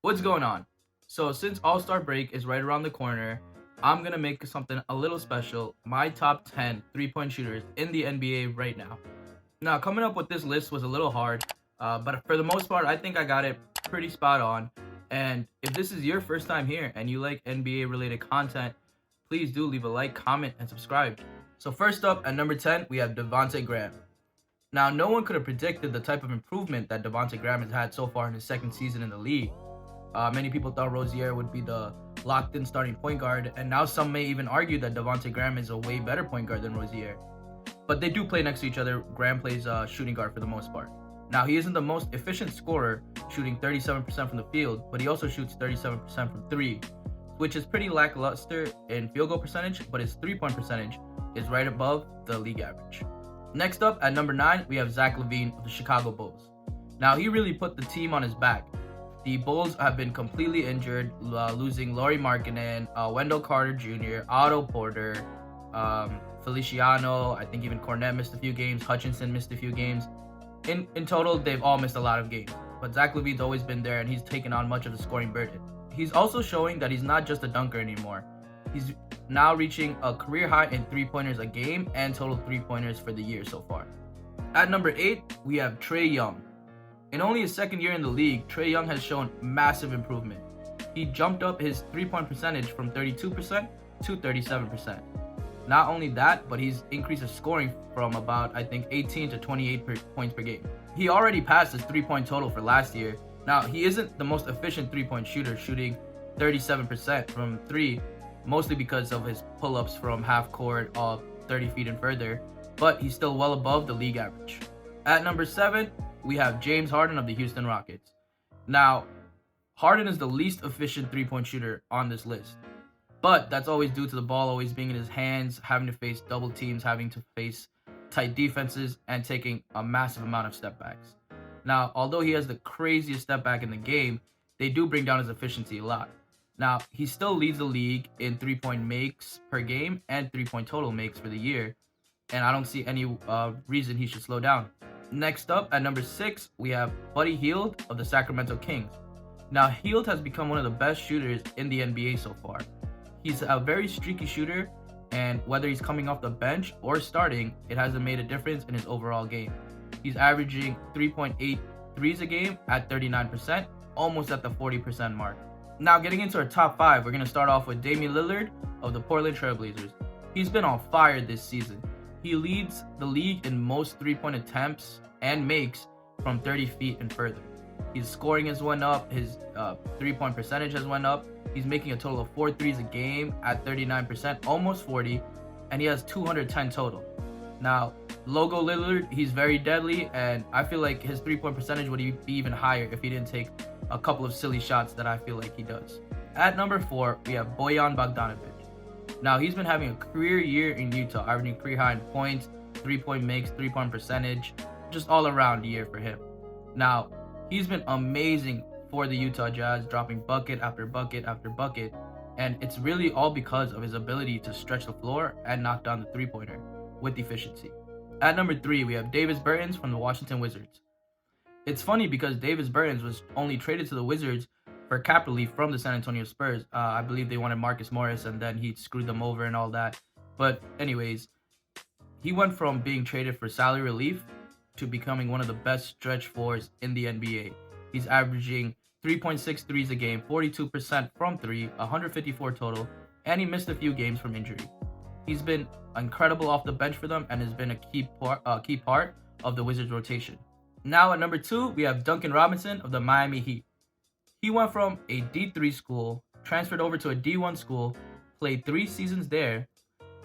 What's going on? So since All-Star break is right around the corner, I'm gonna make something a little special. My top 10 3-point shooters in the NBA right now. Now, coming up with this list was a little hard, but for the most part, I think I got it pretty spot on. And if this is your first time here and you like NBA related content, please do leave a like, comment, and subscribe. So first up at number 10, we have Devonte Graham. Now, no one could have predicted the type of improvement that Devonte Graham has had so far in his second season in the league. Many people thought Rozier would be the locked-in starting point guard, and now some may even argue that Devonte Graham is a way better point guard than Rozier. But they do play next to each other. Graham plays shooting guard for the most part. Now, he isn't the most efficient scorer, shooting 37% from the field, but he also shoots 37% from 3, which is pretty lackluster in field goal percentage, but his 3-point percentage is right above the league average. Next up, at number 9, we have Zach LaVine of the Chicago Bulls. Now, he really put the team on his back. The Bulls have been completely injured, losing Lauri Markkanen, Wendell Carter Jr., Otto Porter, Feliciano. I think even Cornette missed a few games. Hutchinson missed a few games. In total, they've all missed a lot of games. But Zach LaVine's always been there, and he's taken on much of the scoring burden. He's also showing that he's not just a dunker anymore. He's now reaching a career high in 3-pointers a game and total 3-pointers for the year so far. At number 8, we have Trey Young. In only his second year in the league, Trey Young has shown massive improvement. He jumped up his 3-point percentage from 32% to 37%. Not only that, but he's increased his scoring from about, 18 to 28 points per game. He already passed his 3-point total for last year. Now, he isn't the most efficient 3-point shooter, shooting 37% from 3, mostly because of his pull-ups from half court, 30 feet and further, but he's still well above the league average. At number 7, we have James Harden of the Houston Rockets. Now, Harden is the least efficient 3-point shooter on this list, but that's always due to the ball always being in his hands, having to face double teams, having to face tight defenses, and taking a massive amount of step backs. Now, although he has the craziest step back in the game, they do bring down his efficiency a lot. Now, he still leads the league in 3-point makes per game and 3-point total makes for the year, and I don't see any reason he should slow down. Next up, at number 6, we have Buddy Hield of the Sacramento Kings. Now, Hield has become one of the best shooters in the NBA so far. He's a very streaky shooter, and whether he's coming off the bench or starting, it hasn't made a difference in his overall game. He's averaging 3.8 threes a game at 39%, almost at the 40% mark. Now, getting into our top 5, we're going to start off with Damian Lillard of the Portland Trailblazers. He's been on fire this season. He leads the league in most 3-point attempts and makes from 30 feet and further. His scoring has went up, his 3-point percentage has went up. He's making a total of 4 threes a game at 39%, almost 40, and he has 210 total. Now, Logo Lillard, he's very deadly, and I feel like his 3-point percentage would be even higher if he didn't take a couple of silly shots that I feel like he does. At number 4, we have Bogdan Bogdanovich. Now, he's been having a career year in Utah, averaging career high in points, 3-point makes, 3-point percentage, just all around year for him. Now, he's been amazing for the Utah Jazz, dropping bucket after bucket after bucket, and it's really all because of his ability to stretch the floor and knock down the 3-pointer with efficiency. At number 3, we have Davis Bertans from the Washington Wizards. It's funny because Davis Bertans was only traded to the Wizards for cap relief from the San Antonio Spurs. I believe they wanted Marcus Morris, and then he screwed them over and all that. But anyways, he went from being traded for salary relief to becoming one of the best stretch fours in the NBA. He's averaging 3.6 threes a game, 42% from 3, 154 total, and he missed a few games from injury. He's been incredible off the bench for them and has been a key part of the Wizards rotation. Now at number 2, we have Duncan Robinson of the Miami Heat. He went from a D3 school, transferred over to a D1 school, played 3 seasons there,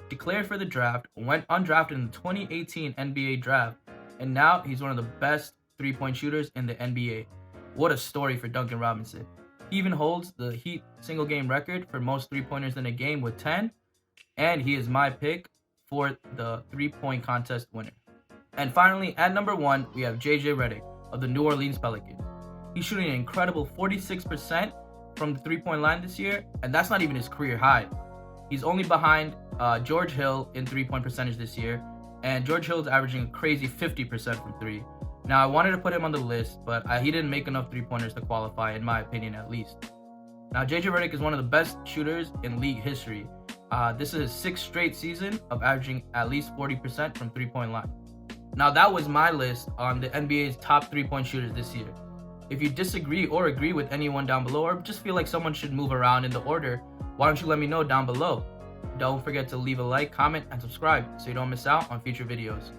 declared for the draft, went undrafted in the 2018 NBA draft, and now he's one of the best 3-point shooters in the NBA. What a story for Duncan Robinson. He even holds the Heat single game record for most 3-pointers in a game with 10, and he is my pick for the 3-point contest winner. And finally, at number 1, we have JJ Redick of the New Orleans Pelicans. He's shooting an incredible 46% from the 3-point line this year, and that's not even his career high. He's only behind George Hill in 3-point percentage this year, and George Hill's averaging a crazy 50% from 3. Now, I wanted to put him on the list, but he didn't make enough three-pointers to qualify, in my opinion at least. Now, JJ Redick is one of the best shooters in league history. This is his sixth straight season of averaging at least 40% from three-point line. Now, that was my list on the NBA's top three-point shooters this year. If you disagree or agree with anyone down below, or just feel like someone should move around in the order, why don't you let me know down below? Don't forget to leave a like, comment, and subscribe so you don't miss out on future videos.